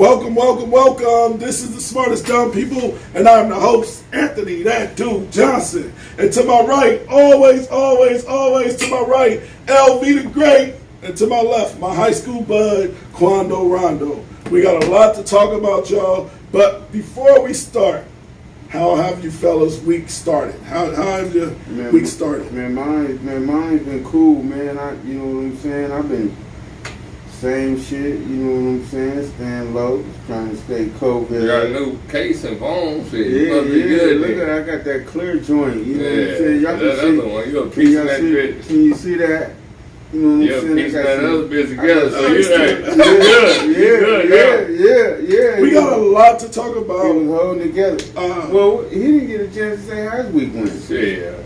Welcome, welcome, welcome. This is the Smartest Dumb People, and I'm the host, Anthony, that dude, Johnson. And to my right, always to my right, LV the Great. And to my left, my high school bud, Quando Rondo. We got a lot to talk about, y'all. But before we start, how have you fellas' week started? How have your week started? Mine's been cool, man. You know what I'm saying? I've been same shit, you know what I'm saying? Staying low, trying to stay COVID. You got a new case and phone shit. Yeah, Must be good. Look at I got that clear joint. You know what I'm saying? Y'all that other one, you a piece of that bitch. Can you see that? You know what I'm saying? Piece that other bitch together, so you're good. Yeah. We got a lot to talk about. He was holding together. Well, he didn't get a chance to say how his week went. Yeah.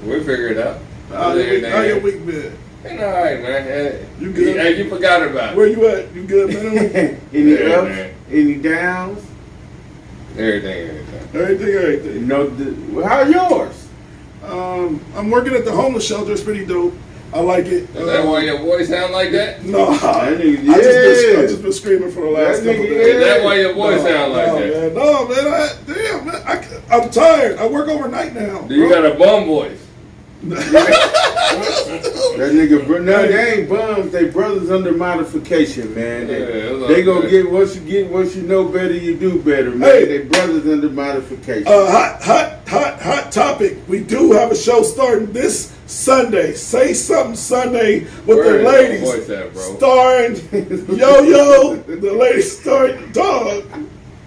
We'll figure it out. How your week been? Ain't alright, man. You good? Hey, you forgot about it. Where you at? You good, man? Any ups? Any downs? Everything. You know, how yours? I'm working at the homeless shelter. It's pretty dope. I like it. Is that why your voice sound like that? No, I just been screaming for the last couple days. Is that why your voice sound like that? Man, I'm tired. I work overnight now. Do you got a bum voice? That nigga, no, they ain't bums. They brothers under modification, man. They gonna get once you know better, you do better, man. Hey. They brothers under modification. Hot topic. We do have a show starting this Sunday. Say Something Sunday with the ladies starring Yo-Yo. The ladies starring Dog.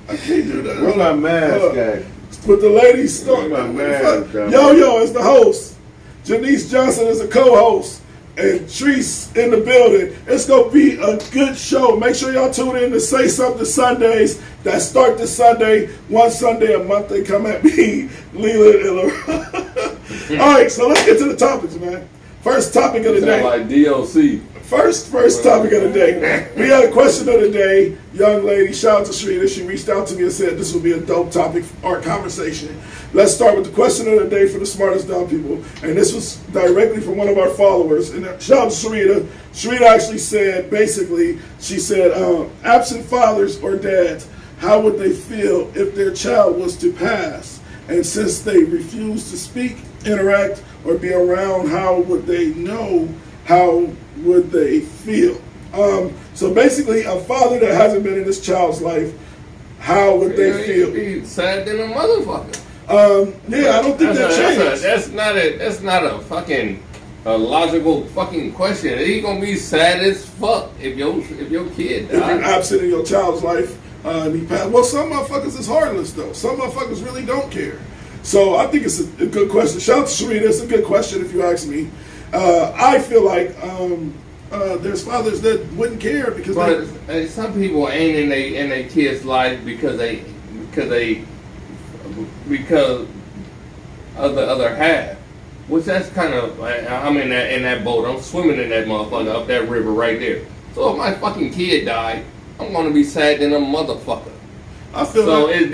I can't do that. Where's my mask guy? With the ladies starring Yo-Yo as the host. Janice Johnson is a co-host, and Treese in the building. It's going to be a good show. Make sure y'all tune in to Say Something Sundays that start this Sunday. One Sunday a month they come at me, Leland and Laurent. All right, so let's get to the topics, man. First topic of the day. Like DLC. First topic of the day. We had a question of the day. Young lady, shout out to Sharita. She reached out to me and said this would be a dope topic for our conversation. Let's start with the question of the day for the Smartest Dumb People. And this was directly from one of our followers. And shout out to Sharita. Sharita actually said, basically, she said, absent fathers or dads, how would they feel if their child was to pass? And since they refuse to speak, interact, or be around, how would they know? How would they feel? So basically, a father that hasn't been in his child's life, how would they feel? Be sad than a motherfucker. I don't think that changes. That's not a fucking logical fucking question. He gonna be sad as fuck if your kid died. If you're absent in your child's life, and he passed. Well, some motherfuckers is heartless though. Some motherfuckers really don't care. So I think it's a good question. Shout out to Sharita. It's a good question if you ask me. I feel like there's fathers that wouldn't care because some people ain't in their kids' life because of the other half, which that's kind of I'm in that boat. I'm swimming in that motherfucker up that river right there. So if my fucking kid died, I'm gonna be sad than a motherfucker. I feel so like it's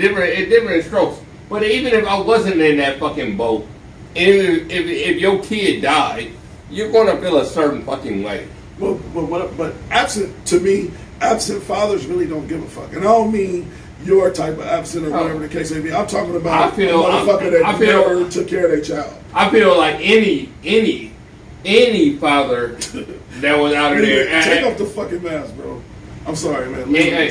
different strokes. But even if I wasn't in that fucking boat, if your kid died, you're gonna feel a certain fucking way. But absent fathers really don't give a fuck. And I don't mean your type of absent or whatever the case may be. I'm talking about a motherfucker that never took care of their child. I feel like any father that was out of there. Take off the fucking mask, bro. I'm sorry, man. I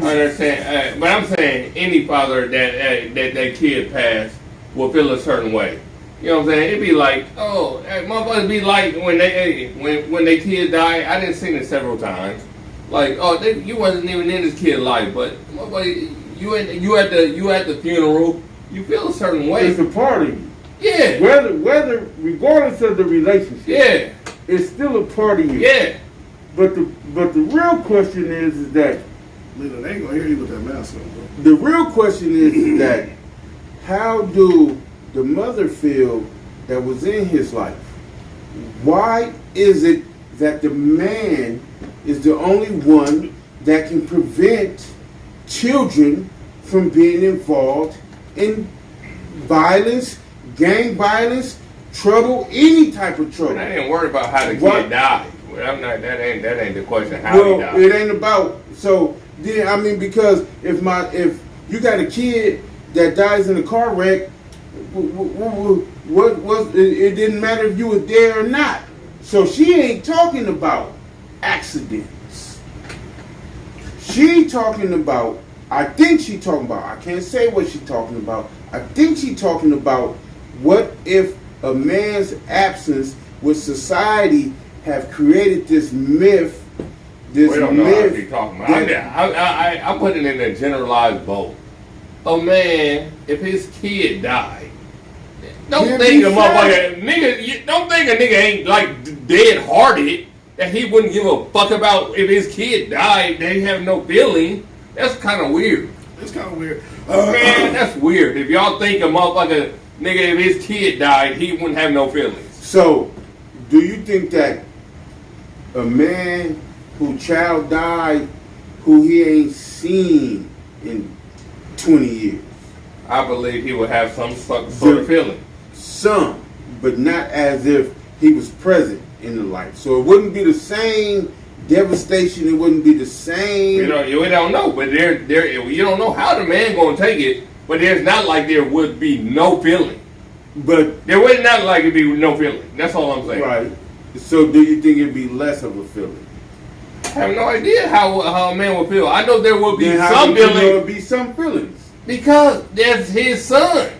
understand, but I'm saying any father that kid passed will feel a certain way. You know what I'm saying? It'd be like, motherfuckers be like when they kid die. I didn't seen it several times. Like, you wasn't even in this kid's life, but motherfucker, you at the funeral, you feel a certain way. It's a party. Yeah. Whether regardless of the relationship. Yeah. It's still a part of you. Yeah. But the real question is that Lila, they ain't gonna hear you with that mask on, bro. The real question is that how do the mother feel that was in his life? Why is it that the man is the only one that can prevent children from being involved in violence, gang violence, trouble, any type of trouble? I didn't worry about how the kid died. but I'm not. That ain't the question. How he Well, died. it ain't about. So then, I mean, because if you got a kid that dies in a car wreck, what was it? Didn't matter if you were there or not. So she ain't talking about accidents. She talking about. I think she talking about. I can't say what she talking about. I think she talking about what if a man's absence with society have created this myth. This We don't know how myth she's talking about. I'm putting it in a generalized boat. A man, if his kid died, don't He'll think be a sad. motherfucker, nigga, don't think a nigga ain't like dead hearted that he wouldn't give a fuck about if his kid died. They have no feeling. That's kind of weird. It's kind of weird. Man, that's weird. If y'all think a motherfucker, nigga, if his kid died, he wouldn't have no feelings. So, do you think that a man whose child died, who he ain't seen in 20 years, I believe he would have some sort of feeling. some, but not as if he was present in the life? So it wouldn't be the same devastation. It wouldn't be the same. You don't know, but you don't know how the man gonna take it. But there's not like there would be no feeling. But There would not like it be no feeling. That's all I'm saying. right. So do you think it'd be less of a feeling? I have no idea how a man would feel. I know there will be Then how some would you know feeling it'd be some feelings? because that's his son.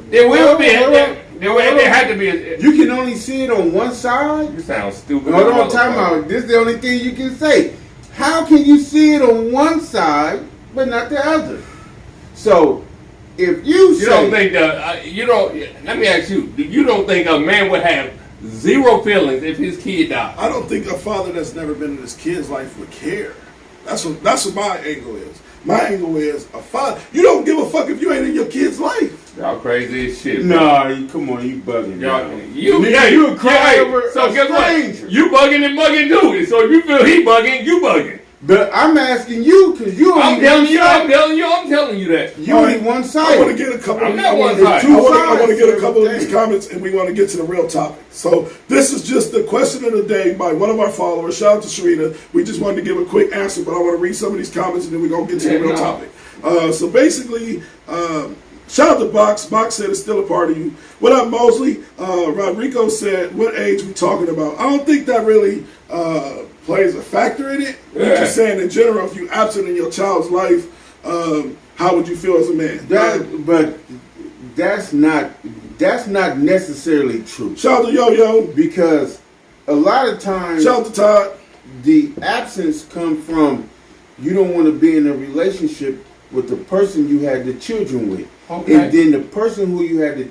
There will be. There had to be. You can only see it on one side. You sound stupid. Hold on, time out. This is the only thing you can say. How can you see it on one side but not the other? So, if you say... don't think that, you don't, let me ask you, you don't think a man would have zero feelings if his kid died? I don't think a father that's never been in his kid's life would care. That's what my angle is. My angle is a father. You don't give a fuck if you ain't in your kid's life. Y'all crazy as shit. bro. Nah, come on, you bugging. Y'all, now. you would cry yeah, over so a guess stranger. what? You bugging and bugging too. So if you feel he bugging, you bugging. But I'm asking you, because you I'm only telling one you, side. I'm telling you that. You only one I side. want to get a couple. I'm not I wanna- one side. I want to sides get a to couple of everything. these comments, and we want to get to the real topic. So this is just the question of the day by one of our followers. Shout out to Sharita. We just wanted to give a quick answer, but I want to read some of these comments, and then we're gonna get to the Yeah, real no. topic. So basically, shout out to Box. Box said it's still a part of you. What up, Mosley? Rodrigo said, "What age we talking about?" I don't think that really plays a factor in it. We're Yeah. just saying in general, if you absent in your child's life, how would you feel as a man? But that's not necessarily true. Shout out to Yo Yo. Because a lot of times Shout out to Todd. the absence come from you don't want to be in a relationship with the person you had the children with. Okay. And then the person who you had the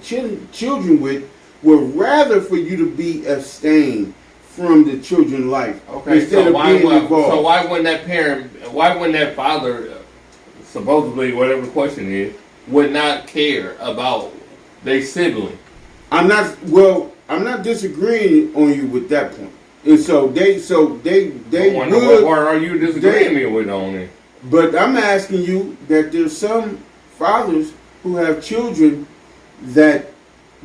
children with would rather for you to be abstained from the children's life Okay, instead so of why, being involved. so why wouldn't that parent, why wouldn't that father, supposedly whatever the question is, would not care about their sibling? I'm not disagreeing on you with that point. And so they I wonder what would, part are you disagreeing me with on it? but I'm asking you that there's some fathers who have children that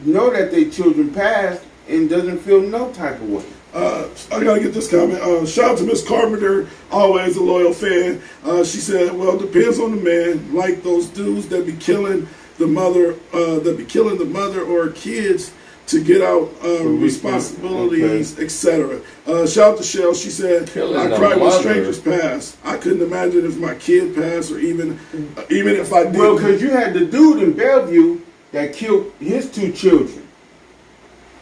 know that their children passed and doesn't feel no type of way. I gotta get this comment. Shout out to Miss Carpenter, always a loyal fan. She said, "Well, it depends on the man. Like those dudes that be killing the mother, or kids to get out responsibilities, etc." Shout out to Shell. She said, Killing "I the cried when mother. strangers pass. I couldn't imagine if my kid passed, or even if I did." Well, because you had the dude in Bellevue that killed his 2 children.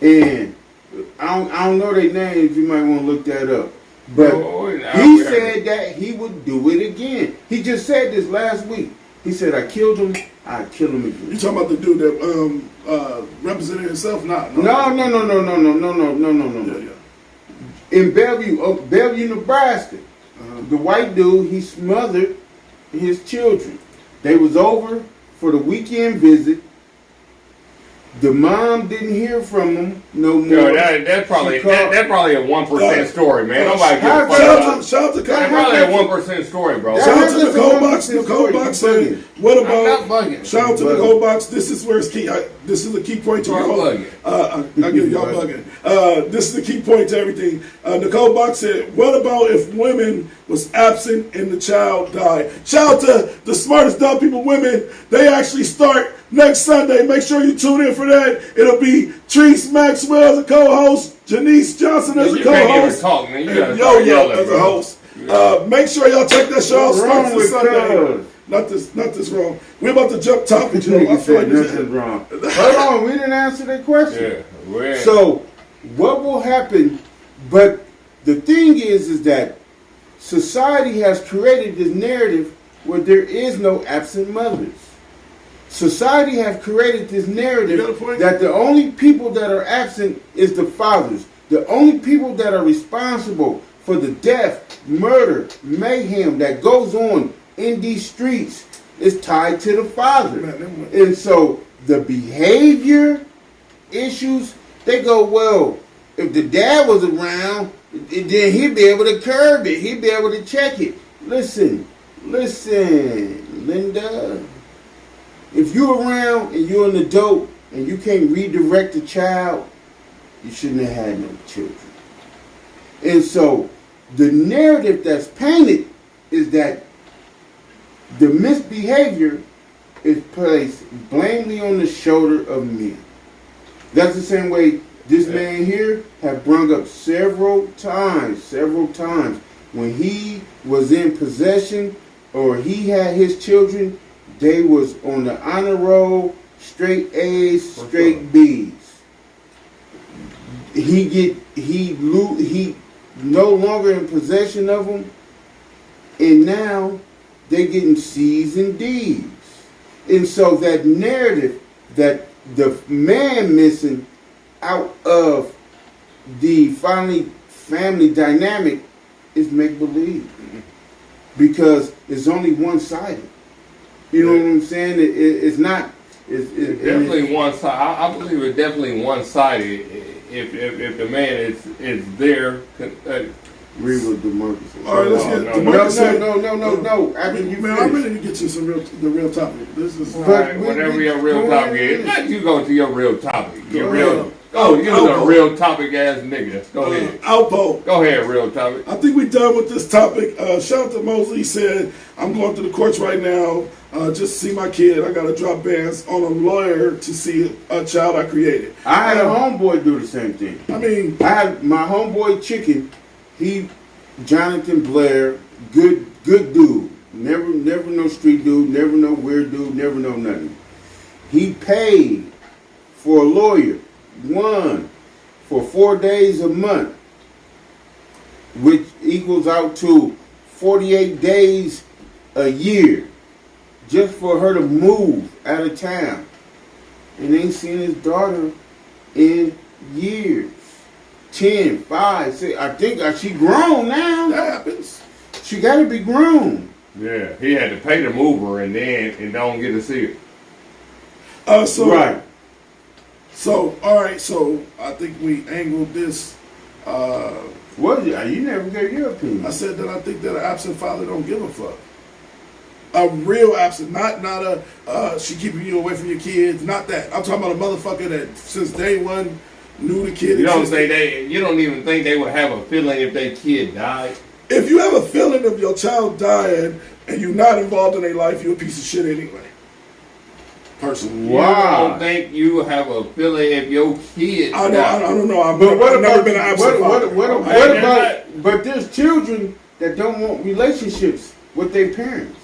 And I don't know their names. You might want to look that up. But he said that he would do it again. He just said this last week. He said, "I killed him. I'd kill him again." You talking about the dude that represented himself? No. In Bellevue, Nebraska, the white dude, he smothered his children. They was over for the weekend visit. The mom didn't hear from him no more. Yo, that's probably She called- that's probably a 1% story, man. Nobody gives a How- fuck Shout about out shout out to That's Kyle. probably a 1% story, bro. That- Shout out That's to just a Nicole 1% Box. Nicole story. Box You said, bugging. "What I'm not about?" bugging. Shout out to You bugging. Nicole Box. This is where it's key. This is the key point to our You're whole. bugging. I get y'all bugging. This is the key point to everything. Nicole Box said, "What about if women was absent and the child died?" Shout out to the smartest dumb people, women. They actually start next Sunday. Make sure you tune in for that. It'll be Treese Maxwell as a co-host, Janice Johnson as a You can't even co-host, talk, man. You and gotta Yo start Yo yelling, as a bro. host. Make sure y'all check that show out. What's Starts wrong this with Sunday. Cuz? Not this wrong. We're about to jump topics, Joe. I Nigga feel like said this. nothing's wrong. Hold on, we didn't answer that question. Yeah, we're So, what will happen? But the thing is that society has created this narrative where there is no absent mothers. Society has created this You got a narrative point. that the only people that are absent is the fathers. The only people that are responsible for the death, murder, mayhem that goes on in these streets is tied to the father. Man, And so the behavior issues, they go, well, if the dad was around, then he'd be able to curb it. He'd be able to check it. Listen, Linda. If you're around and you're an adult and you can't redirect a child, you shouldn't have had no children. And so the narrative that's painted is that the misbehavior is placed blamely on the shoulder of men. That's the same way this man here have brung up several times, when he was in possession or he had his children, they was on the honor roll, straight A's, straight B's. He no longer in possession of them, and now they getting C's and D's. And so that narrative that the man missing out of the family dynamic is make believe, because it's only one sided. You know what I'm saying? It's not. It's definitely one side. I believe it's definitely one sided. If the man is there. Agree with DeMarcus. All right, let's No, get no, DeMarcus. No. After you Man, I'm finish. ready to get to the real topic. This is. All But right, we- whatever we- your real go topic ahead. is, let you go to your real topic. Your Go real. ahead. Oh, you're I'll a go. real topic ass nigga. Go ahead. Alpo. Go ahead, real topic. I think we're done with this topic. Shout out to Mosley. He said, I'm going to the courts right now just to see my kid. I got to drop bands on a lawyer to see a child I created. I had a homeboy do the same thing. I mean, I had my homeboy Chicken. He, Jonathan Blair, good dude. Never no street dude. Never no weird dude. Never no nothing. He paid for a lawyer, one, for 4 days a month, which equals out to 48 days a year, just for her to move out of town. And ain't seen his daughter in years. 10, 5, 6. I think she grown now. that happens. She got to be grown. Yeah, he had to pay the mover and don't get to see it. Right. So, all right. So, I think we angled this. What? You never gave your opinion. I said that I think that an absent father don't give a fuck. A real absent, not a she keeping you away from your kids. Not that. I'm talking about a motherfucker that since day one knew the kid. You don't existed. you don't even think they would have a feeling if their kid died. If you have a feeling of your child dying and you're not involved in their life, you're a piece of shit anyway. Personally. Wow. You don't think you have a feeling if your kid I know. died. I don't know. I've But what never about been an absent father. what Hey, about? But there's children that don't want relationships with their parents.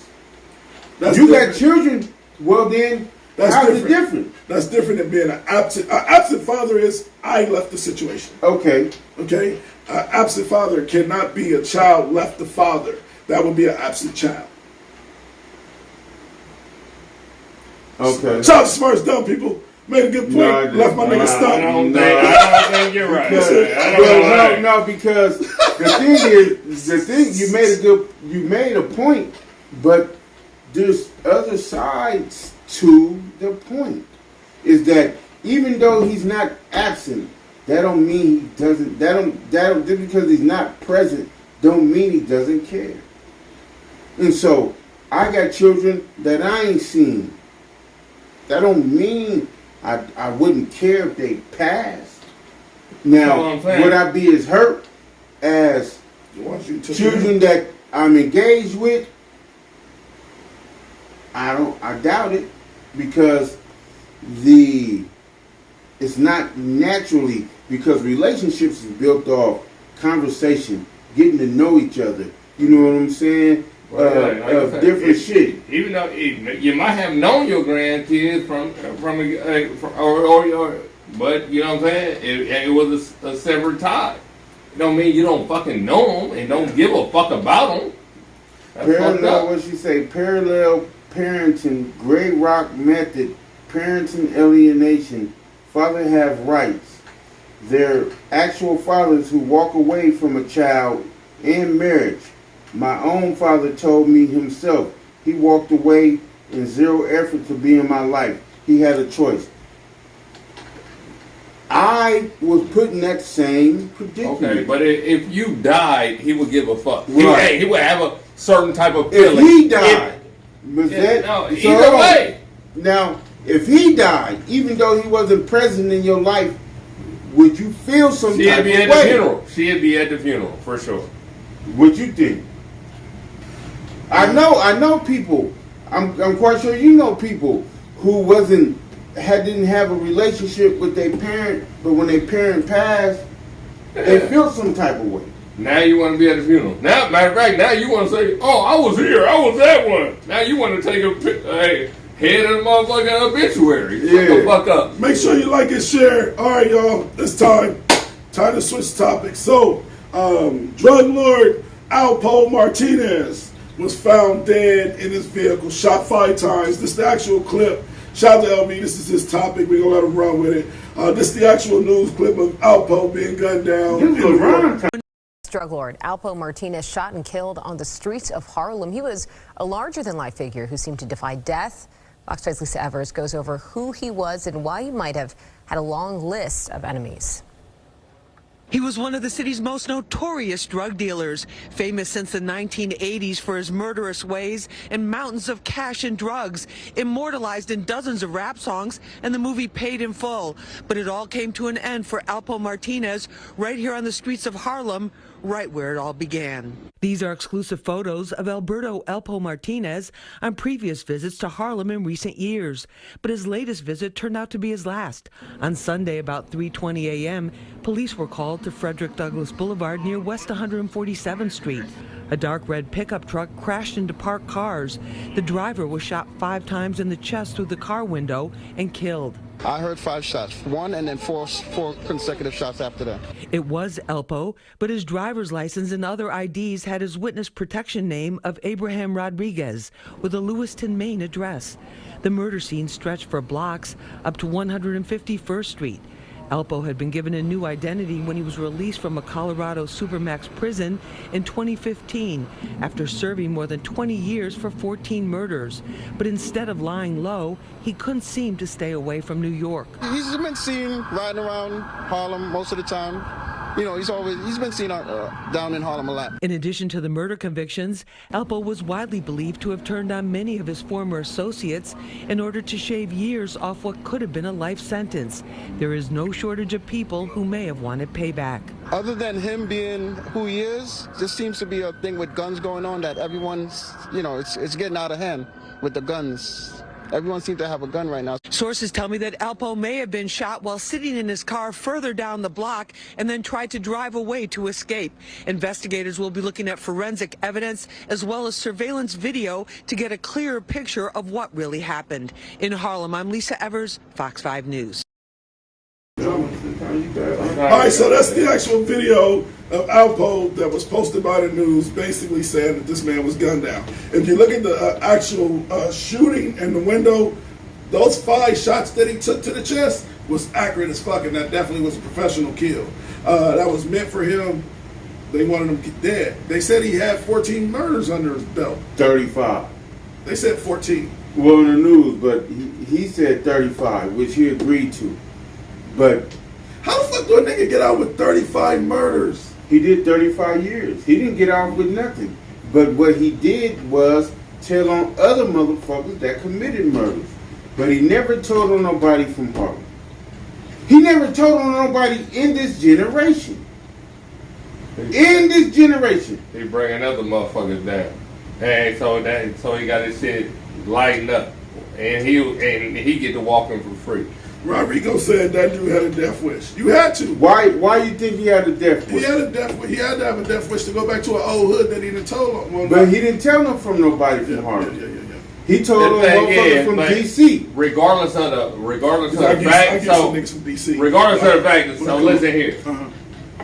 That's You different. got children. Well, then That's how's different. it different? That's different than being an absent. An absent father is I left the situation. Okay. Okay, an absent father cannot be a child left the father. That would be an absent child. Okay. Shout out to smartest dumb people. Made a good point. No, I Left my didn't. nigga I stuck. don't No. think you're right. Because, I don't know that. no, because you made a point, but there's other sides to the point. Is that even though he's not absent, that don't mean he doesn't. Just because he's not present, don't mean he doesn't care. And so I got children that I ain't seen. That don't mean I wouldn't care if they passed. Now, would I be as hurt as children that I'm engaged with? I doubt it, because it's not naturally, because relationships is built off conversation, getting to know each other. You know what I'm saying? Different shit. Even though you might have known your grandkids but you know what I'm saying? It was a severed tie. It don't mean you don't fucking know them and don't give a fuck about them. Parallel, what she say? Parallel parenting, Gray Rock method, parenting alienation. Father have rights. They're actual fathers who walk away from a child in marriage. My own father told me himself. He walked away in zero effort to be in my life. He had a choice. I was put in that same predicament. Okay, but if you died, he would give a fuck. Right. He would have a certain type of feeling. If he died, either way. Now, if he died, even though he wasn't present in your life, would you feel some type of way? She'd be at the funeral. She'd be at the funeral, for sure. What you think? I know people. I'm quite sure you know people who didn't have a relationship with their parent, but when their parent passed, they feel some type of way. Now you want to be at the funeral. Now, matter of fact, now you want to say, "Oh, I was here. I was that one." Now you want to take a head of the motherfucking obituary. Shut the fuck up. Make sure you like and share. All right, y'all. It's time to switch topics. So, drug lord Alpo Martinez was found dead in his vehicle, shot 5 times. This is the actual clip. Shout out to LB. This is his topic. We're going to let him run with it. This is the actual news clip of Alpo being gunned down. Drug lord Alpo Martinez shot and killed on the streets of Harlem. He was a larger-than-life figure who seemed to defy death. Fox 5's Lisa Evers goes over who he was and why he might have had a long list of enemies. He was one of the city's most notorious drug dealers, famous since the 1980s for his murderous ways and mountains of cash and drugs, immortalized in dozens of rap songs and the movie Paid in Full. But it all came to an end for Alpo Martinez right here on the streets of Harlem, right where it all began. These are exclusive photos of Alberto Alpo Martinez on previous visits to Harlem in recent years. But his latest visit turned out to be his last. On Sunday, about 3:20 a.m., police were called to Frederick Douglass Boulevard near West 147th Street. A dark red pickup truck crashed into parked cars. The driver was shot 5 times in the chest through the car window and killed. I heard 5 shots, 1 and then 4 consecutive shots after that. It was Alpo, but his driver's license and other IDs had his witness protection name of Abraham Rodriguez with a Lewiston, Maine address. The murder scene stretched for blocks up to 151st Street. Alpo had been given a new identity when he was released from a Colorado Supermax prison in 2015 after serving more than 20 years for 14 murders. But instead of lying low, he couldn't seem to stay away from New York. He's been seen riding around Harlem most of the time. You know, he's been seen down in Harlem a lot. In addition to the murder convictions, Alpo was widely believed to have turned on many of his former associates in order to shave years off what could have been a life sentence. There is no shortage of people who may have wanted payback. Other than him being who he is, there seems to be a thing with guns going on that everyone's, you know, it's getting out of hand with the guns. Everyone seems to have a gun right now. Sources tell me that Alpo may have been shot while sitting in his car further down the block and then tried to drive away to escape. Investigators will be looking at forensic evidence as well as surveillance video to get a clearer picture of what really happened. In Harlem, I'm Lisa Evers, Fox 5 News. All right, so that's the actual video of Alpo that was posted by the news, basically saying that this man was gunned down. If you look at the actual shooting in the window, those 5 shots that he took to the chest was accurate as fuck, and that definitely was a professional kill. That was meant for him. They wanted him dead. They said he had 14 murders under his belt. 35. They said 14. Well, in the news, but he said 35, which he agreed to. But How the fuck do a nigga get out with 35 murders? he did 35 years. He didn't get off with nothing. But what he did was tell on other motherfuckers that committed murders. But he never told on nobody from Harlem. He never told on nobody in this generation. In this generation. He bringing other motherfuckers down. And so he got his shit lightened up. And he get to walking for free. Rodrigo said that dude had a death wish. You had to. Why you think he had a death He wish? had a death wish. He had to have a death wish to go back to an old hood that he didn't told on. Well, But he didn't tell them from nobody yeah, from Harlem. yeah. He told them The thing motherfuckers is, from but DC. Regardless of I the get fact, some so niggas from DC. regardless of the fact, so listen here. Uh-huh.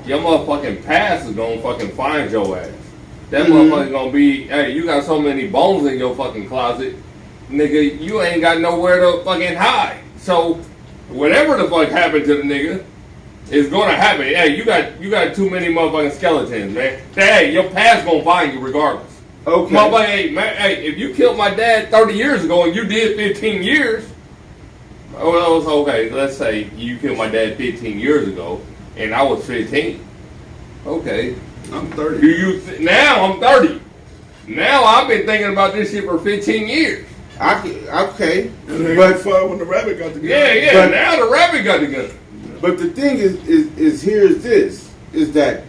Your motherfucking past is gonna fucking find your ass. That Mhm. motherfucker gonna be, hey, you got so many bones in your fucking closet, nigga, you ain't got nowhere to fucking hide. So, whatever the fuck happened to the nigga is gonna happen. Hey, you got too many motherfucking skeletons, man. Hey, your past gonna find you regardless. Okay. Motherfucker, hey, man, hey, if you killed my dad 30 years ago and you did 15 years, well, okay, let's say you killed my dad 15 years ago and I was 15. Okay. I'm 30. Now I'm 30. Now I've been thinking about this shit for 15 years. Okay. And it ain't But fun when the rabbit got the gun. Yeah, But- now the rabbit got the gun. But the thing is here's this, is that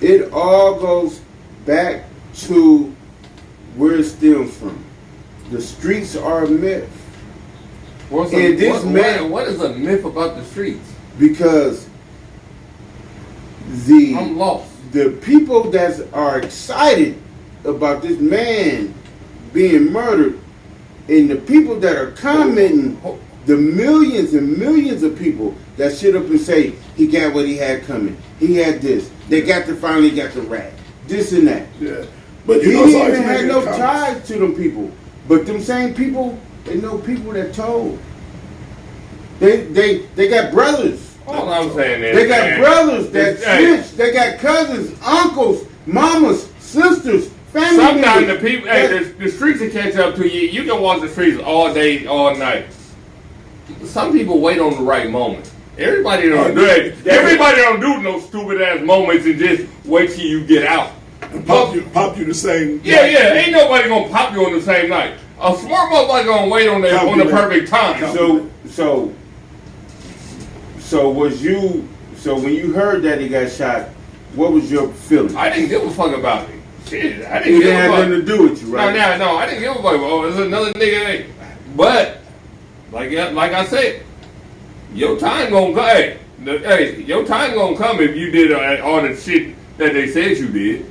it all goes back to where it stems from. The streets are a myth What's And this man- what is a myth about the streets? because I'm lost. the people that are excited about this man being murdered and the people that are commenting, the millions and millions of people that sit up and say he got what he had coming, he had this, they finally got the rat, this and that. Yeah. But He you know, it's always even had making no comments. ties to them people. But them same people, they know people that told. They got brothers. All I'm saying is They got man, brothers that hey, snitch. They got cousins, uncles, mamas, sisters, family sometimes the members. people, hey, the streets will catch up to you. You can walk the streets all day, all night. Some people wait on the right moment. Everybody don't do it. Everybody don't do no stupid ass moments and just wait till you get out. And pop you the same. Yeah, ain't nobody gonna pop you on the same night. A smart motherfucker gonna wait on the perfect time. So when you heard that he got shot, what was your feeling? I didn't give a fuck about it. Shit, I It didn't give didn't a have fuck. nothing to do with you, right? No, I didn't give a fuck. Oh, there's another nigga. Hey. But like I said, your time gonna come. Hey, your time gonna come if you did all the shit that they said you did.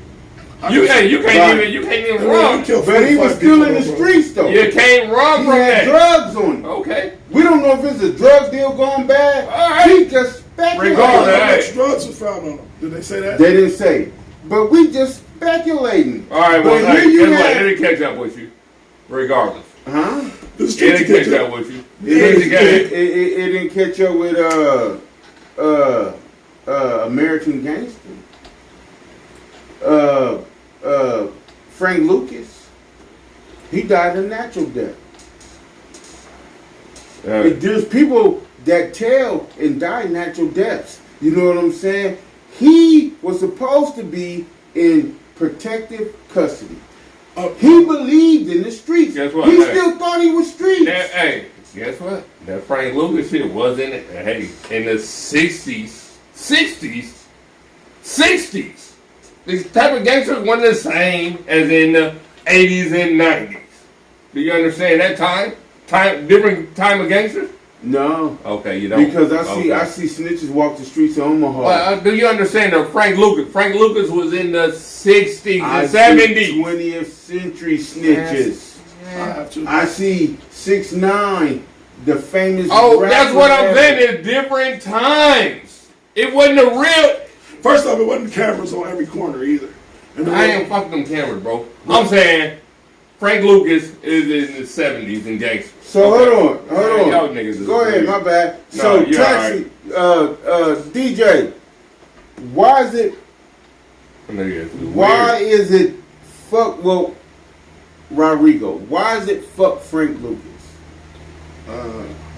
You can't even run. But he was still in the streets though. You can't run He from had that. drugs on him. Okay. We don't know if it's a drug deal going bad. All right. He just speculated. Regardless. How Hey. much drugs was found on him? Did they say that? They didn't say. But we just speculating. All right. Well, But hey, here you guess what? have- It'll catch up with you, regardless. Huh? The streets It'll catch catch up up. with you. It didn't catch up with American Gangster. Frank Lucas. He died a natural death. There's people that tell and die natural deaths. You know what I'm saying? He was supposed to be in protective custody. He believed in the streets. Guess what? He Hey. still thought he was streets. Hey, guess what? That Frank Lucas shit was in the 60s. These type of gangsters weren't the same as in the 80s and 90s. Do you understand that time? Different time of gangsters? No, Okay, you don't. because I Okay. see snitches walk the streets of Omaha. Well, do you understand that Frank Lucas? Frank Lucas was in the 60s I and see 70s. 20th century snitches. I have to. I see 6ix9ine, the famous. Oh, that's rapper what I'm ever. saying. It's different times. It wasn't a real. First off, it wasn't cameras on every corner either. And the I way- ain't fucking them cameras, bro. I'm saying Frank Lucas is in the 70s and gangster. So Okay. hold on. Y'all niggas is Go ahead, weird. my bad. No, So you're Taxi, DJ, why is it? Niggas is Why weird. is it? Fuck. Well, Rodrigo, why is it? Fuck Frank Lucas.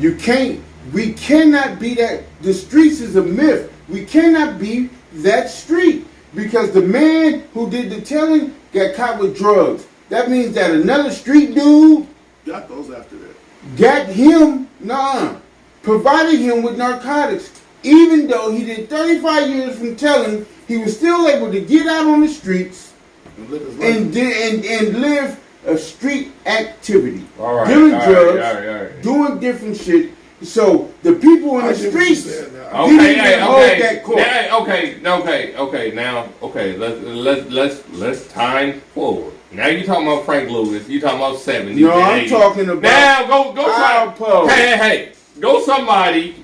You can't We cannot be that. The streets is a myth. We cannot be that street because the man who did the telling got caught with drugs. That means that another street dude Got those after that. got him, provided him with narcotics. Even though he did 35 years from telling, he was still able to get out on the streets And live his life. and live a street activity. All right, Doing all right, drugs, all right, all right. doing different shit. So the people in I the get what you're streets saying now. didn't Okay, even hey, hold okay, that court. Let's time forward. Now you talking about Frank Lewis, you talking about 70s. No, and I'm 80s. talking about Now go try. Alpo. Hey, go somebody.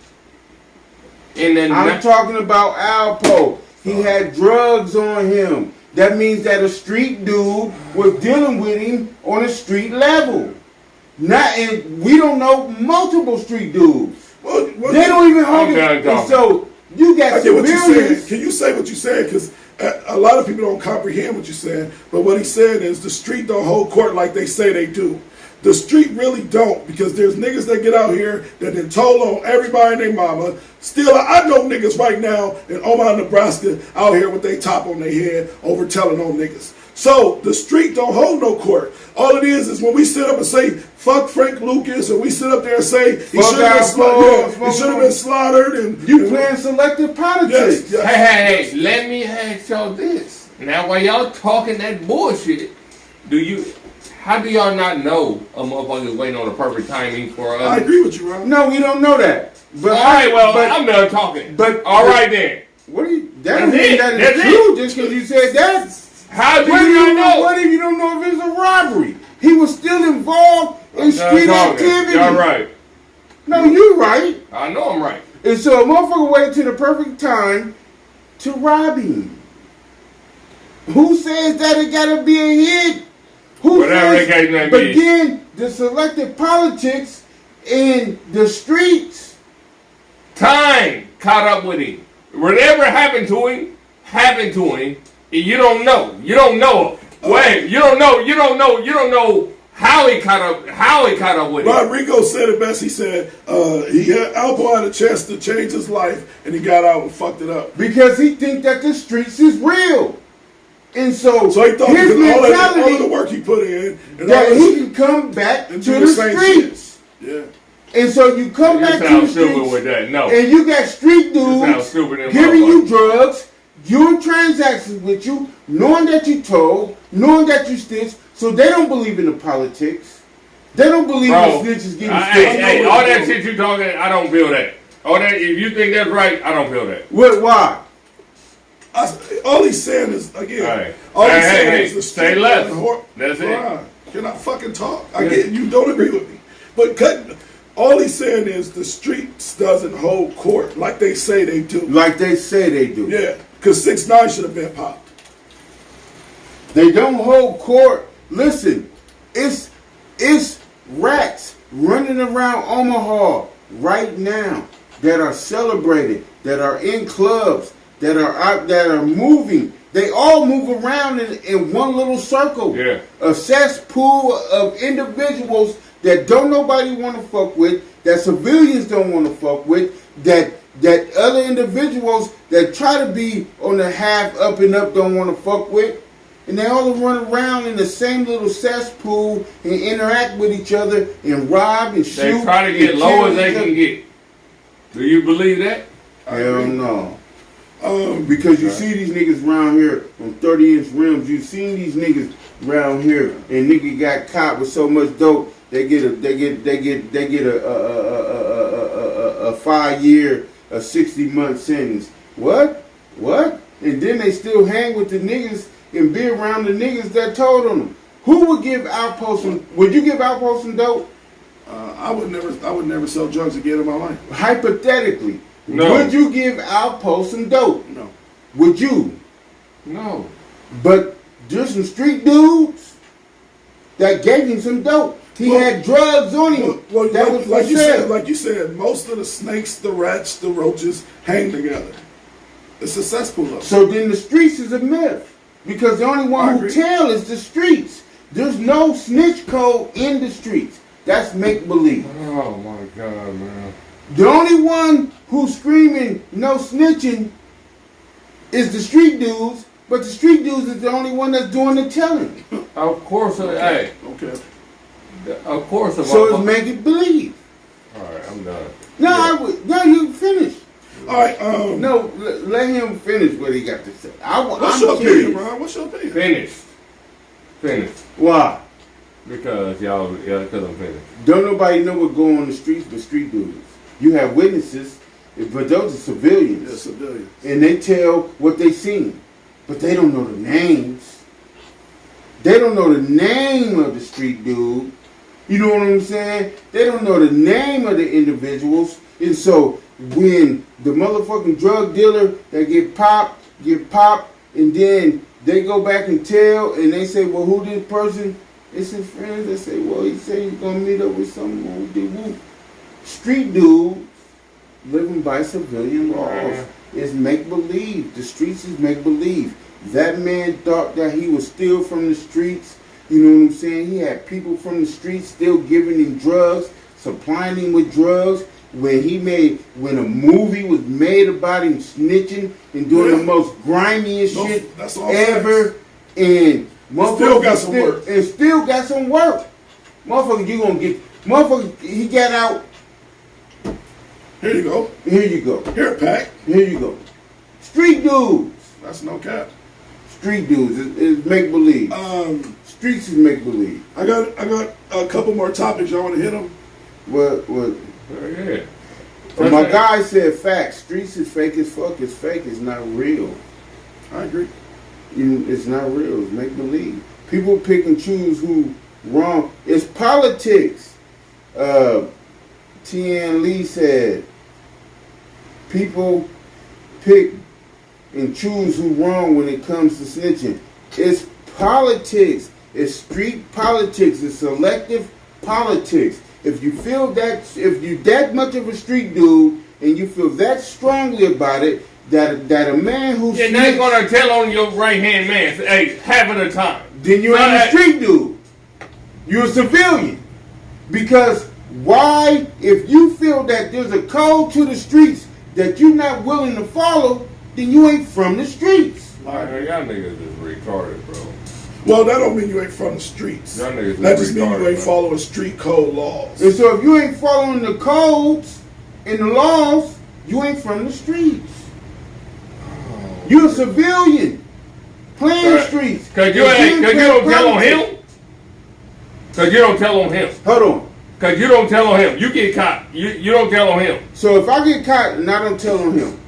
And then I'm talking about Alpo. He had drugs on him. That means that a street dude was dealing with him on a street level. And we don't know multiple street dudes. Well, They don't even hold I'm it. done And talking. so you got I get what you're saying. civilians. Can you say what you're saying? Because a lot of people don't comprehend what you're saying. But what he's saying is the street don't hold court like they say they do. The street really don't, because there's niggas that get out here that then told on everybody and their mama. Still, I know niggas right now in Omaha, Nebraska, out here with they top on their head over telling on niggas. So the street don't hold no court. All it is when we sit up and say fuck Frank Lucas, or we sit up there and say he Fuck should have been, Alpo, been slaughtered, and You playing selective politics. Yes, yes. Hey, let me ask y'all this. Now, while y'all talking that bullshit, how do y'all not know a motherfucker's waiting on the perfect timing for us? I agree with you, Ron. No, we don't know that. But All right, well, but, I'm done talking. but- all right then. what do you? That don't That's mean it. that That's it's it. true just because you said that. How do What you not know? What if you don't know if it's a robbery? He was still involved in I'm done street talking. activity. Y'all right. No, you're right. I know I'm right. And so a motherfucker waited till the perfect time to rob him. Who says that it gotta be a hit? Who Whatever says? the case may But be. then the selective politics in the streets. Time caught up with him. Whatever happened to him. You don't know. You don't know. Wait, you don't know how he caught up with him. Rodrigo said it best. He said Alpo had a chance to change his life, and he got out and fucked it up. Because he think that the streets is real. And so, So he thought his because all of mentality the work he put in, and that all he this, can come back to and do the the same streets. yeah. And so you come You back to sound the stupid streets with that. No. and you got street You sound dudes stupid in giving you motherfucker. drugs, doing transactions with you, knowing that you told, knowing that you stitched, so they don't believe in the politics. They don't believe Bro, the snitches getting hey, stitched. all that shit you talking, I don't feel that. All that, if you think that's right, I don't feel that. Why? All he's saying is again. Hey. All he's Hey, saying hey, is the say street less. and That's it. Ron, can I fucking talk? I get you don't agree with me, but all he's saying is the streets doesn't hold court like they say they do. Like they say they do. Yeah, because 6ix9ine should have been popped. They don't hold court. Listen, it's rats running around Omaha right now that are celebrated, that are in clubs, that are out, that are moving. They all move around in one little circle. Yeah. A cesspool of individuals that don't nobody want to fuck with, that civilians don't want to fuck with, that other individuals that try to be on the half up and up don't want to fuck with. And they all run around in the same little cesspool and interact with each other and rob and shoot. They try to get and low kill as they each other. can get. Do you believe that? Hell no. Because you see these niggas around here on 30-inch rims. You seen these niggas around here, and nigga got caught with so much dope. They get a 5 year, a 60-month sentence. What? And then they still hang with the niggas and be around the niggas that told on them. Who would give Alpo some? Would you give Alpo some dope? I would never sell drugs again in my life. Hypothetically, No. would you give Alpo some dope? No. Would you? No. But there's some street dudes that gave him some dope. He Well- had drugs on him. Well, that was like for you sale. said, like you said, most of the snakes, the rats, the roaches hang together. It's a cesspool of them. So then the streets is a myth. Because the only I one who agree. tell is the streets. There's no snitch code in the streets. That's make believe. Oh my God, man. The only one who's screaming no snitching is the street dudes, but the street dudes is the only one that's doing the telling. Of course, hey, Okay. of course. So it's make it believe. All right, I'm done. No, you finish. All right. No, let him finish what he got to say. What's your opinion, Ron? What's your opinion? Finished. Why? Because because I'm finished. Don't nobody know what go on the streets but street dudes. You have witnesses, but those are civilians. Yeah, civilians. And they tell what they seen, but they don't know the names. They don't know the name of the street dude. You know what I'm saying? They don't know the name of the individuals. And so when the motherfucking drug dealer that get popped, and then they go back and tell, and they say, well, who this person? It's his friends. They say, well, he said he's gonna meet up with some whoop. Street dudes living by civilian laws is make believe. The streets is make believe. That man thought that he was still from the streets. You know what I'm saying? He had people from the streets still giving him drugs, supplying him with drugs. When a movie was made about him snitching and doing the most grimiest shit that's all ever, facts. and Still got some work. And still got some work. Motherfucker, you gonna get, motherfucker, he got out. Here you go. Here you go. Here, Pack. Here you go. Street dudes. That's no cap. Street dudes is make believe. Streets is make believe. I got a couple more topics. Y'all want to hit them? What? Yeah. Well, my guy said facts. Streets is fake as fuck. It's fake. It's not real. I agree. It's not real. It's make believe. People pick and choose who wrong. It's politics. T.N. Lee said, people pick and choose who wrong when it comes to snitching. It's politics. It's street politics. It's selective politics. If you feel that, if you that much of a street dude and you feel that strongly about it, that a man who You're not gonna tell on your right hand man, hey, half of the time. then you ain't a street dude. You're a civilian. Because why, if you feel that there's a code to the streets that you're not willing to follow, then you ain't from the streets. Y'all niggas is retarded, bro. Well, that don't mean you ain't from the streets. Y'all niggas That is just means you retarded, ain't man. following street code laws. And so if you ain't following the codes and the laws, you ain't from the streets. You're a civilian playing streets. Cause you don't tell on him. Cause you don't tell on him. Hold on. Cause you don't tell on him. You get caught. You don't tell on him. So if I get caught and I don't tell on him,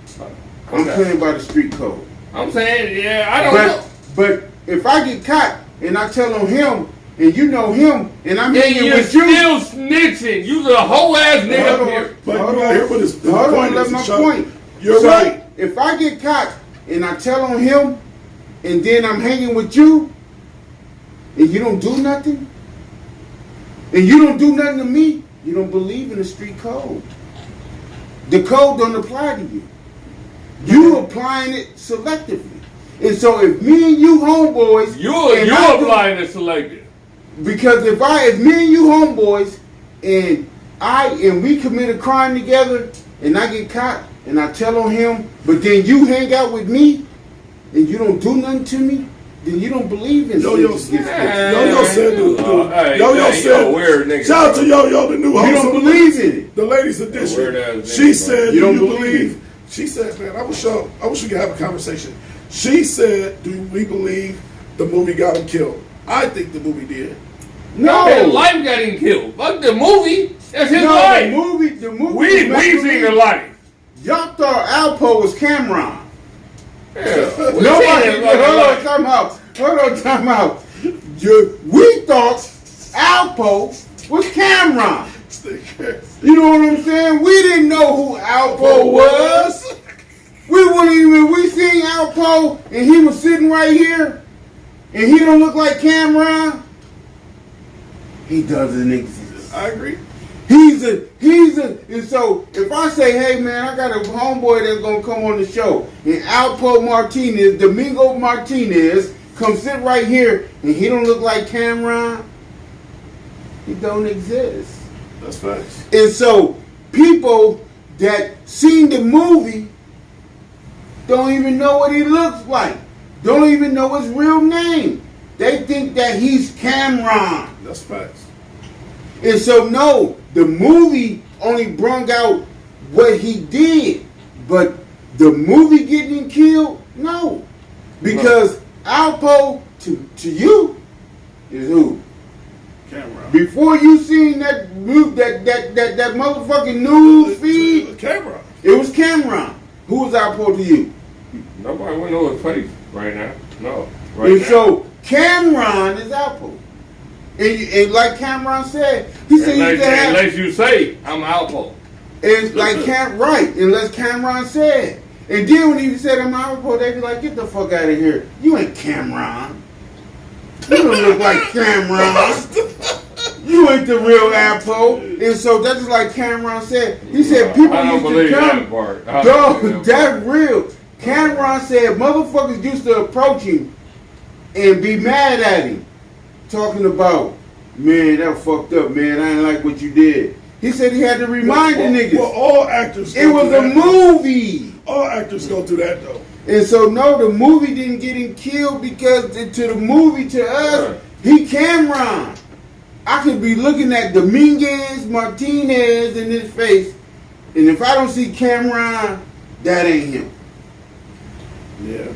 I'm Okay. playing by the street code. I'm saying, yeah, I don't know. But if I get caught and I tell on him and you know him and I'm Yeah, hanging you're with you, still snitching. You's a whole ass nigga Hold up on. here. But Hold you gotta on. hear what his hold on, point let is. my Chuck. point. You're So, right. If I get caught and I tell on him and then I'm hanging with you and you don't do nothing and you don't do nothing to me, you don't believe in the street code. The code don't apply to you. You applying it selectively. And so if me and you homeboys, You're and I do- applying the selective. because if me and you homeboys and we commit a crime together and I get caught and I tell on him, but then you hang out with me and you don't do nothing to me, then you don't believe in Yo-Yo snitches get said- snitches. Yo-Yo said, Hey, Yo-Yo hey, said, yo, weird nigga, shout out bro. to Yo-Yo, the new host. You don't of believe in it. The ladies weird edition. ass She nigga, said, bro. do You don't you believe believe? She said, man, I wish we could have a conversation. She said, do we believe the movie got him killed? I think the movie did. No, His life got him killed. Fuck the movie. That's his no, life. the movie. We was seen the life. Y'all thought Alpo was Cameron. Yeah. Nobody, seen his hold life. on, time out. We thought Alpo was Cameron. You know what I'm saying? We didn't know who Alpo was. We seen Alpo and he was sitting right here and he don't look like Cameron. He doesn't exist. I agree. And so if I say, hey man, I got a homeboy that's gonna come on the show, and Alpo Martinez, Domingo Martinez, come sit right here, and he don't look like Cameron, he don't exist. That's facts. And so people that seen the movie don't even know what he looks like. Don't even know his real name. They think that he's Cameron. That's facts. And so, no, the movie only brought out what he did. But the movie getting him killed, no. Because Alpo, to you, is who? Cameron. Before you seen that motherfucking news feed, Cameron. it was Cameron. Who was Alpo to you? Nobody would know his face right now. No. Right And now. so Cameron is Alpo. And like Cameron said, he said you can have. Unless you say I'm Alpo. It's like right, unless Cameron said. And then when he said I'm Alpo, they be like, get the fuck out of here. You ain't Cameron. You don't look like Cameron. You ain't the real Alpo. And so that's just like Cameron said. He said people I don't used believe to come. that part. Dog, that's real. Cameron said motherfuckers used to approach him and be mad at him. Talking about, man, that fucked up, man. I ain't like what you did. He said he had to remind the niggas. Well, all actors It go was through a that. movie. All actors go through that, though. And so, no, the movie didn't get him killed because to the movie, to us, he Cameron. I could be looking at Dominguez Martinez in his face, and if I don't see Cameron, that ain't him. Yeah.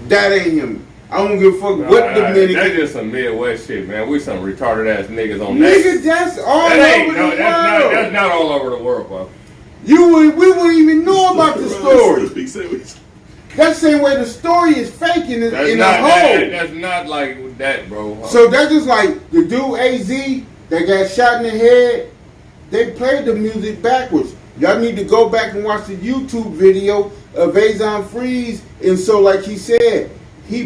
That ain't him. I don't give a fuck what Dominican. That's just some Midwest shit, man. We some retarded ass niggas on that. Nigga, that's all That ain't, over no, the that's world. not all over the world, bro. We wouldn't even know about the story. He said we- That's the same way the story is fake in That's a not, whole. that's not like that, bro. So that's just like the dude AZ that got shot in the head. They played the music backwards. Y'all need to go back and watch the YouTube video of Azon Freeze. And so, like he said, he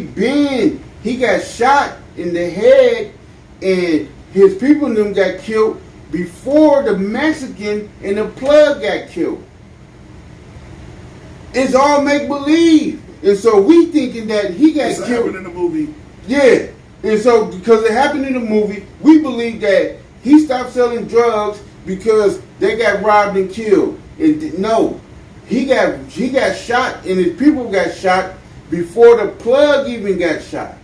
got shot in the head, and his people and them got killed before the Mexican and the plug got killed. It's all make believe, and so we thinking that he got This killed. happened in the movie. Yeah, and so because it happened in the movie, we believe that he stopped selling drugs because they got robbed and killed. And no, he got shot, and his people got shot before the plug even got shot.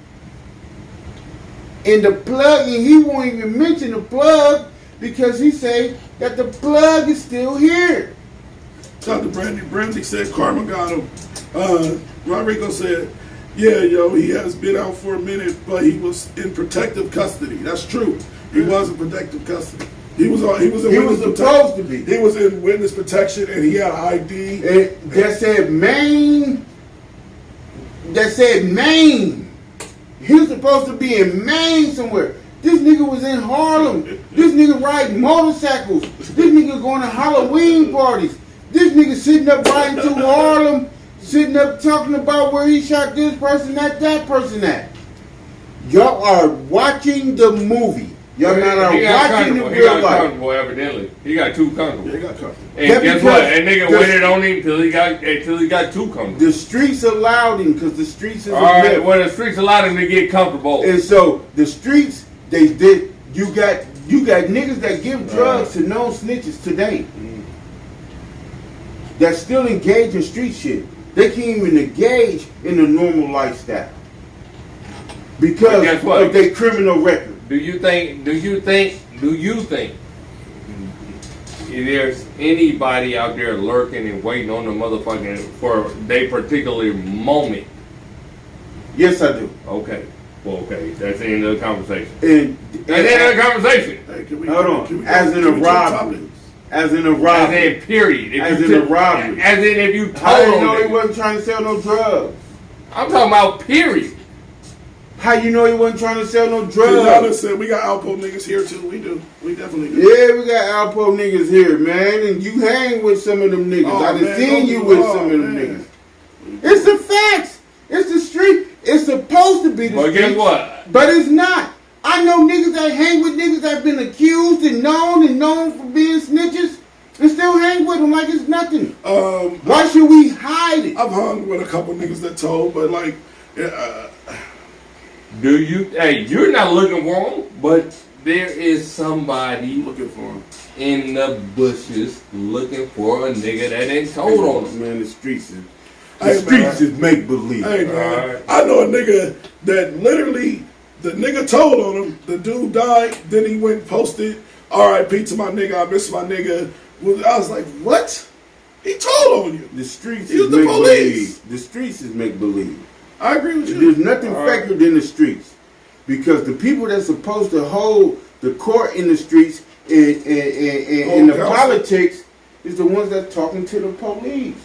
And the plug, and he won't even mention the plug because he say that the plug is still here. Talked to Brandy. Brandy said karma got him. Rodrigo said, yeah, yo, he has been out for a minute, but he was in protective custody. That's true. He was in protective custody. He was in He was witness supposed to be. He was in witness protection, and he had an ID. And that said Maine. That said Maine. He was supposed to be in Maine somewhere. This nigga was in Harlem. This nigga riding motorcycles. This nigga going to Halloween parties. This nigga sitting up riding through Harlem, sitting up talking about where he shot this person at, that person at. Y'all are watching the movie. Y'all not are watching the He real got life. comfortable, evidently. He got too comfortable. Yeah, he got caught. And Yeah, guess because what? That nigga the- waited on him till he got too comfortable. The streets allowed him because the streets is All a right, myth. well, the streets allowed him to get comfortable. And so the streets, they did. You got niggas that give drugs to known snitches today. That still engage in street shit. They can't even engage in a normal lifestyle because guess what? of their criminal record. Do you think there's anybody out there lurking and waiting on the motherfucking for their particular moment? Yes, I do. Okay. Well, okay. That's the end of the conversation. And That's the end of the conversation. Hey, can we, Hold on. can we- As in can a we change robbery. topics? as in a As robbery. in, period. If As you in a took- robbery. As in, if you How told you know he him. wasn't trying to sell no drugs? I'm talking about period. How you know he wasn't trying to sell no Y'all done drugs? said we got Alpo niggas here too. We do. We definitely do. Yeah, we got Alpo niggas here, man, and you hang with some of them niggas. Oh, I done man, seen don't you do- with oh, some of them man. niggas. It's the facts. It's the street. It's supposed to be the But street. guess what? But it's not. I know niggas that hang with niggas that been accused and known for being snitches and still hang with them like it's nothing. Why should we hide it? I've hung with a couple niggas that told, but like, Do you? Hey, you're not looking for him, but there is somebody looking for him. in the bushes looking for a nigga that ain't told on him. Man, the streets is make believe. Hey man, Alright. I know a nigga that literally the nigga told on him. The dude died. Then he went and posted R.I.P. to my nigga. I miss my nigga. I was like, what? He told on you. The streets He is was the make police. believe. The streets is make believe. I agree with you. There's nothing faker than the streets, because the people that's supposed to hold the court in the streets and the counsel. politics is the ones that's talking to the police.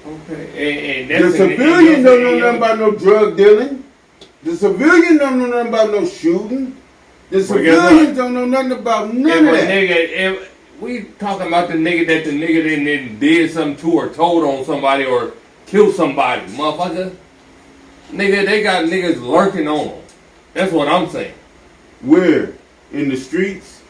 Okay, and The that's civilian don't know nothing about no drug dealing. The civilian don't know nothing about no shooting. The Well, guess civilians what? don't know nothing about If none of a that. nigga, if we talking about the nigga that the nigga then did something to or told on somebody or killed somebody, motherfucker. Nigga, they got niggas lurking on them. That's what I'm saying. Where? In the streets?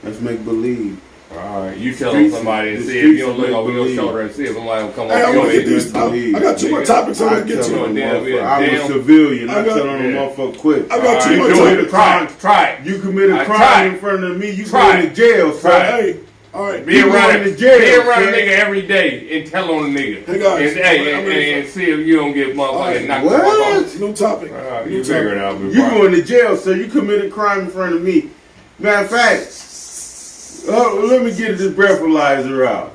Let's make believe. Alright, you tell Streets- somebody and the see if streets you don't is look over your make-believe. shoulder and see if somebody will come Hey, over I'm your gonna get head. these. I got two more topics I want to get tell to. them, Yeah, motherfucker, I was damn. civilian. I I got- tell them, Yeah. motherfucker, quit. I got two Alright, more do it. topics. Try it. Try it. You commit a I crime tried. in front of me, you Tried. going to jail, son. Tried. Hey, all right. Be You around going a to jail, be around a son. nigga every day and tell on a nigga. Hey, guys, and, hey, I'm and, ready and see if you don't get motherfucking Alright, knocked what? the fuck New topic. off. New You figure it topic. out. You going to jail, so you commit a crime in front of me. Matter of fact, let me get this breathalyzer out.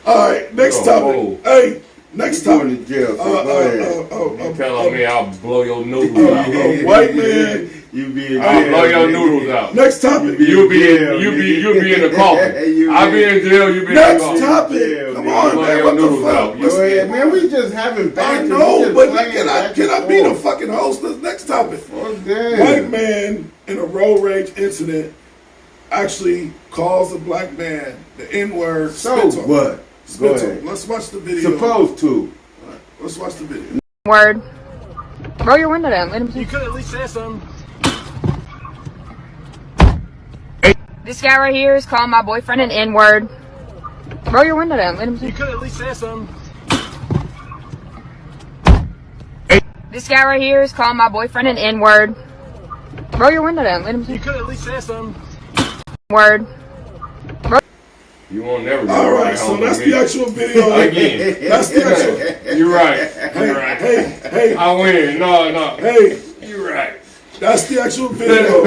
All right, next Oh, topic. Hey, next You going topic. to jail, so go ahead. You telling me I'll blow your noodles out. White man. You be in I'll jail. blow your nigga. noodles out. Next topic. You'll be jail, in, you nigga. be in the coffin. You I'll be in jail. You be in the Next coffin. topic. Yeah, Come man. on, Blow man. your What the noodles fuck? out. Go Let's- ahead, man. We just having I banter. We know, just but playing back can I and be the forth. fucking host? This next topic. Oh, damn. White man in a road rage incident actually calls a black man the N-word. So spits on him. what? Go Spits on ahead. him. Let's watch the video. Supposed to. All right, let's watch the video. Word. Roll your window down. Let him see. You could at least say something. This guy right here is calling my boyfriend an N-word. Roll your window down. Let him You see. could at least say something. This guy right here is calling my boyfriend an N-word. Roll your window down. Let him You see. could at least say something. Word. You won't never get All right right, so home that's with me. the actual video. Again. That's the actual. You're right. Hey, You're right. hey, I win. No. hey. You're right. That's the actual video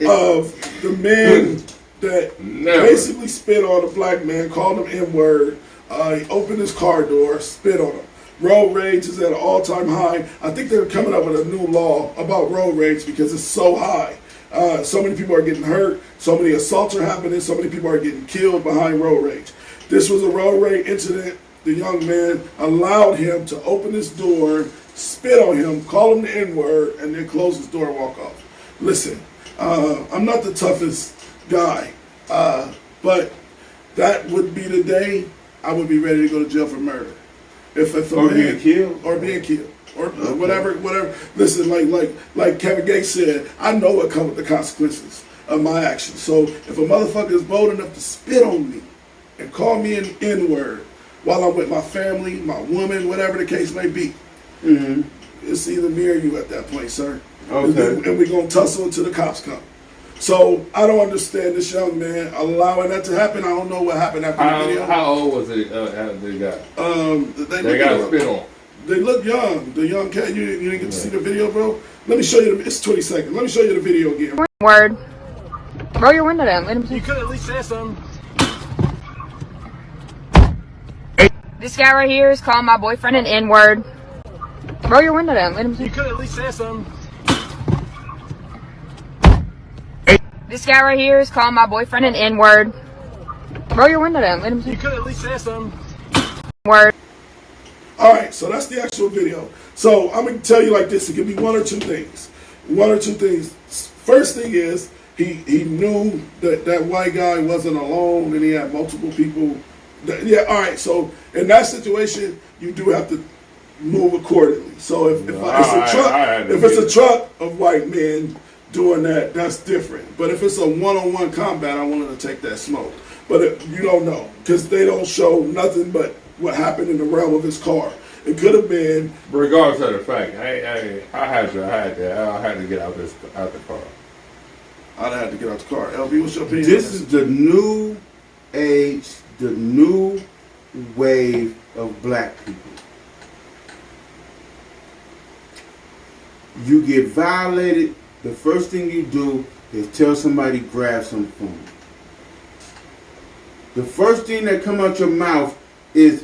of the man that Never. basically spit on a black man, called him N-word. He opened his car door, spit on him. Road rage is at an all-time high. I think they're coming up with a new law about road rage because it's so high. So many people are getting hurt. So many assaults are happening. So many people are getting killed behind road rage. This was a road rage incident. The young man allowed him to open his door, spit on him, call him the N-word, and then close his door and walk off. Listen, I'm not the toughest guy, but that would be the day I would be ready to go to jail for murder. If a Or man, being killed? or being killed, or whatever. Listen, like Kevin Gates said, I know what comes with the consequences of my actions. So if a motherfucker is bold enough to spit on me and call me an N-word while I'm with my family, my woman, whatever the case may be, it's either me or you at that point, sir. Okay. And we're gonna tussle until the cops come. So I don't understand this young man allowing that to happen. I don't know what happened after the video. How old was it? The guy. They They got spit on. They look young. The young cat. You didn't get to see the video, bro. Let me show you. It's 20 seconds. Let me show you the video again. Word. Roll your window down. Let him see. You could at least say something. This guy right here is calling my boyfriend an N-word. Roll your window down. Let him You see. could at least say something. This guy right here is calling my boyfriend an N-word. Roll your window down. Let him You see. could at least say something. Word. All right, so that's the actual video. So I'm gonna tell you like this: it could be one or two things. One or two things. First thing is he knew that that white guy wasn't alone, and he had multiple people. Yeah. All right. So in that situation, you do have to move accordingly. So if it's a truck of white men doing that, that's different. But if it's a one-on-one combat, I wanted to take that smoke. But you don't know because they don't show nothing but what happened in the realm of his car. It could have been. Regardless of the fact, I had to get out the car. I'd have had to get out the car. LB, what's your opinion? This on is the new age, the new wave of black people. You get violated, the first thing you do is tell somebody grab some phone. The first thing that come out your mouth is,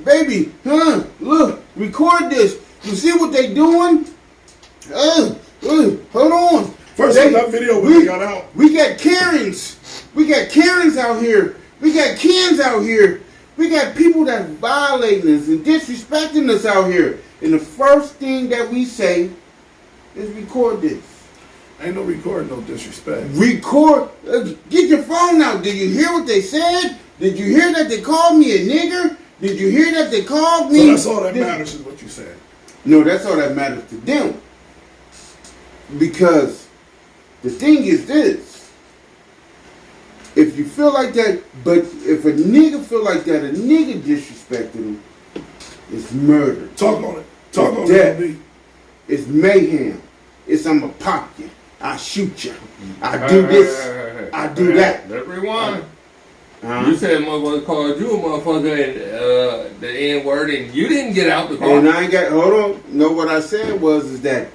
baby, look, record this. You see what they doing? Hold on. First time that video when we got out. We got Karens. We got Karens out here. We got Kens out here. We got people that violating us and disrespecting us out here. And the first thing that we say is record this. Ain't no recording, no disrespect. Record. Get your phone out. Did you hear what they said? Did you hear that they called me a nigger? Did you hear that they called me? So that's all that matters is what you said. No, that's all that matters to them. Because the thing is this. If you feel like that, but if a nigga feel like that, a nigga disrespected him, it's murder. Talk on it. Talk on Death. it, LB. It's mayhem. It's I'ma pop you. I shoot you. I do this. I do that. Let's rewind. Uh-huh. You said motherfucker called you a motherfucker and the N-word, and you didn't get out the car. And I ain't got, hold on. No, what I said is that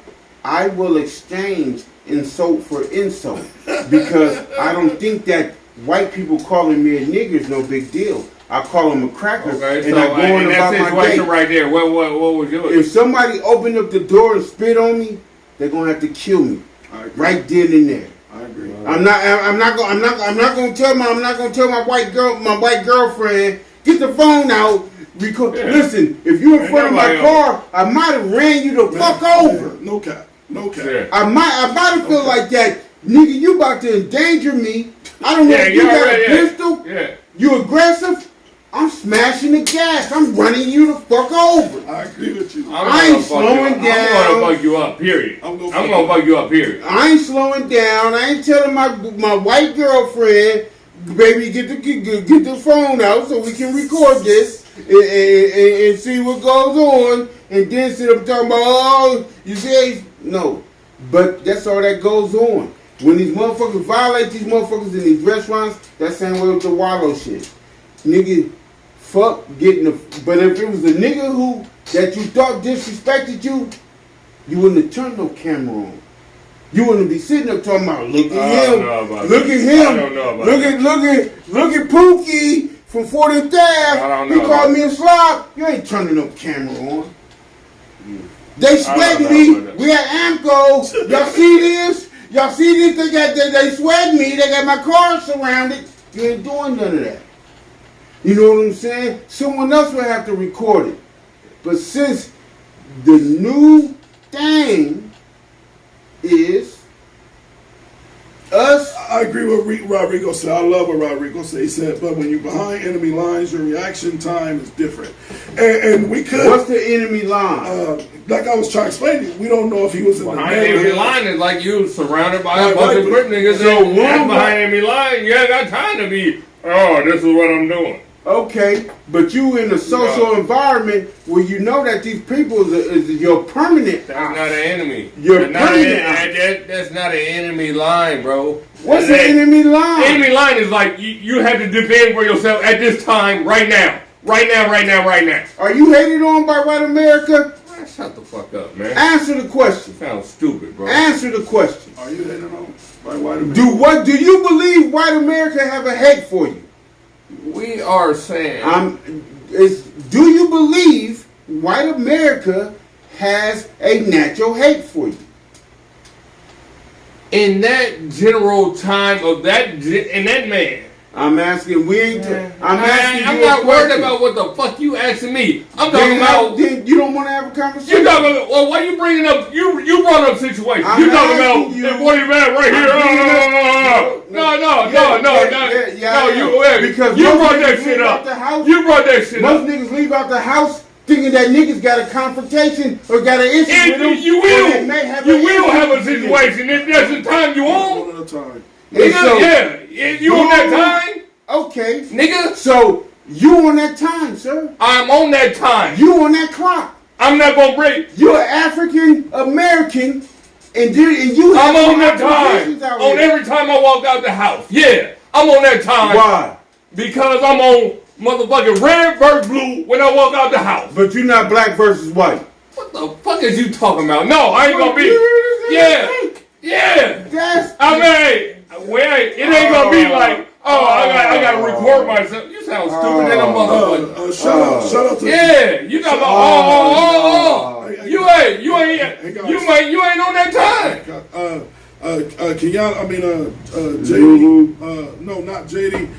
I will exchange insult for insult because I don't think that white people calling me a nigger is no big deal. I call them a cracker, Okay, and so I go on in about that my situation day. right there, what was yours? If somebody opened up the door and spit on me, they're gonna have to kill me I agree. right then and there. I agree. I'm not gonna tell my white girlfriend, get the phone out. Because listen, if you're in Ain't front of my nobody car, I might have ran you the fuck over. No cap. No cap. Yeah. I might feel like that, nigga. You about to endanger me. I don't know if you you're got right, a pistol. Yeah. You aggressive. I'm smashing the gas. I'm running you the fuck over. I agree with you. I ain't slowing down. I'm gonna bug you up, period. I'm gonna gonna bug you up, period. I ain't slowing down. I ain't telling my white girlfriend, baby, get the phone out so we can record this and see what goes on. And then sit up talking about, oh, you see, no. But that's all that goes on. When these motherfuckers violate these motherfuckers in these restaurants, that's same way with the wallow shit. Nigga, fuck getting the. But if it was a nigga that you thought disrespected you, you wouldn't have turned no camera on. You wouldn't be sitting there talking about, look at him, look at him, I don't know about look at Pookie from 40th I don't Ave. know He called about me a slob. You ain't turning no camera on. They sweating know me. about that. We at Amco. Y'all see this? Y'all see this? They sweating me. They got my car surrounded. You ain't doing none of that. You know what I'm saying? Someone else will have to record it. But since the new thing is us, I agree with Rodrigo said. I love what Rodrigo said. He said, but when you're behind enemy lines, your reaction time is different. And we could. what's the enemy line? Like I was trying to explain to you, we don't know if he was in Behind the enemy neighborhood. line is like you surrounded by Right, a bunch right, of quick niggas. so And that's one- behind enemy line. You ain't got time to be, oh, this is what I'm doing. Okay, but you in a social environment where you know that these people is your permanent. That's not an enemy. You're That's not an enemy line, bro. What's That- the enemy line? Enemy line is like you have to defend for yourself at this time, right now. Right now, right now, right now. Are you hated on by white America? Man, shut the fuck up, man. Answer the question. Sounds stupid, bro. Answer the question. Are you hating on by white America? Do you believe white America have a hate for you? We are saying Do you believe white America has a natural hate for you? in that general time of that man. I'm asking. We ain't. I'm asking I'm you not a worried question. about what the fuck you asking me. I'm talking Then about. then you don't want to have a conversation. You talking about? Well, why you bringing up? You brought up situation. I'm You talking about? asking you- If what you meant right here? No. Because You most brought niggas that shit leave out up. the house. You brought that shit Most up. niggas leave out the house thinking that niggas got a confrontation or got an issue with them. And you or they may will. have You an will issue have a with you. situation. If that's the time you on. One at a time. And Nigga, so- yeah. If you on that time, Okay. nigga, So you on that time, sir. I'm on that time. You on that clock. I'm not gonna break. You're African American And you I'm have on that positions time. out On here. every time I walk out the house. Yeah, I'm on that time. Why? Because I'm on motherfucking red versus blue when I walk out the house. But you're not black versus white. What the fuck is you talking about? No, I ain't gonna be. Yeah, yeah. That's I mean, wait, it ain't gonna be like, oh, I gotta record myself. You sound stupid than a motherfucker. Shout out to Yeah, you got you ain't on that time. Kenyatta, I mean, JD, no, not JD.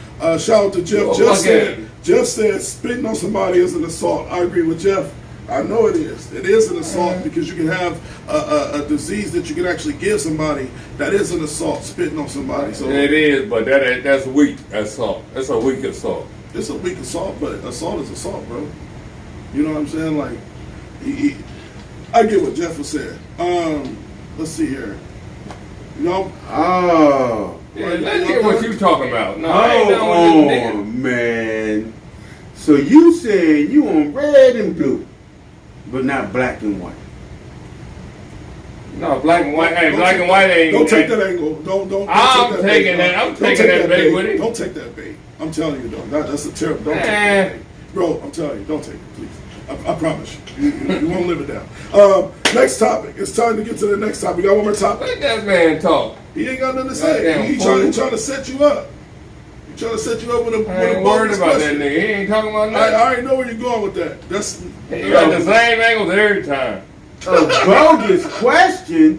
Shout out to Jeff. Jeff said spitting on somebody is an assault. I agree with Jeff. I know it is. It is an assault because you can have a disease that you can actually give somebody that is an assault, spitting on somebody. So It is, but that's weak assault. That's a weak assault. it's a weak assault, but assault is assault, bro. You know what I'm saying? Like, I get what Jeff was saying. Let's see here. No. Oh. Yeah, let's hear what you talking about. No, I ain't done with this nigga. Man. So you saying you on red and blue, but not black and white. No, black and white. Hey, black and white ain't. Don't take that angle. Don't I'm take taking bait. that. I'm Don't taking take that bait with it. Don't take that bait. I'm telling you, though. That's a terrible. Don't take that bait. Bro, I'm telling you, don't take it, please. I promise you. You won't live it down. Next topic. It's time to get to the next topic. We got one more topic. Let that man talk. He ain't got nothing to say. Goddamn He fool. trying to set you up. He trying to set you up with a I ain't worried bogus about that question. nigga. He ain't talking about I nothing. already know where you're going with that. That's You got the same angles every time. A bogus question.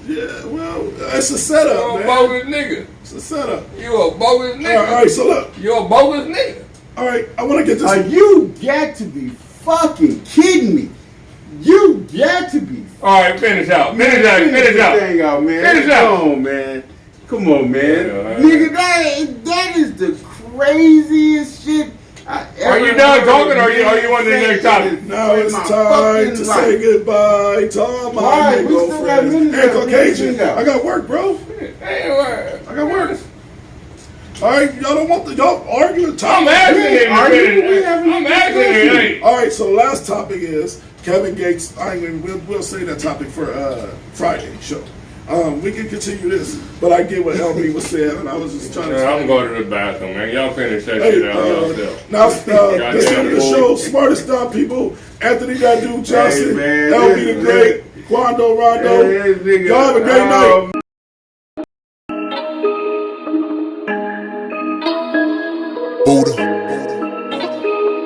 yeah. Well, it's a setup, You a man. bogus nigga. It's a setup. You a bogus All nigga. right. So look. You a bogus nigga. All right. I want to get this. You got to be fucking kidding me. You got to be. All right, finish out. Finish out. Finish this out. thing out, man. Finish out. Come on, man. Come on, man. Yeah, Nigga, that is the craziest shit I ever Are you done heard, talking, or you man. on the next topic? Now In it's my time fucking to life. say goodbye to all my Why? We Negro still got friends. minutes Hey, left. Caucasian, Minutes out. I got work, bro. Hey, what? I got work. All right, y'all don't want y'all arguing. I'm asking him. having I'm a asking discussion. him. Hey. All right, so the last topic is Kevin Gates. We'll say that topic for Friday show. We can continue this, but I get what LB was saying, and I was just trying to. Yeah, I'm going to the bathroom, man. Y'all finish that Hey, shit out yourself. now, this is the fool. show. Smartest dumb people. Anthony Dadu Johnson, man, LB this the is Great, Quando Rondo. Hey, this nigga, Y'all have a great night.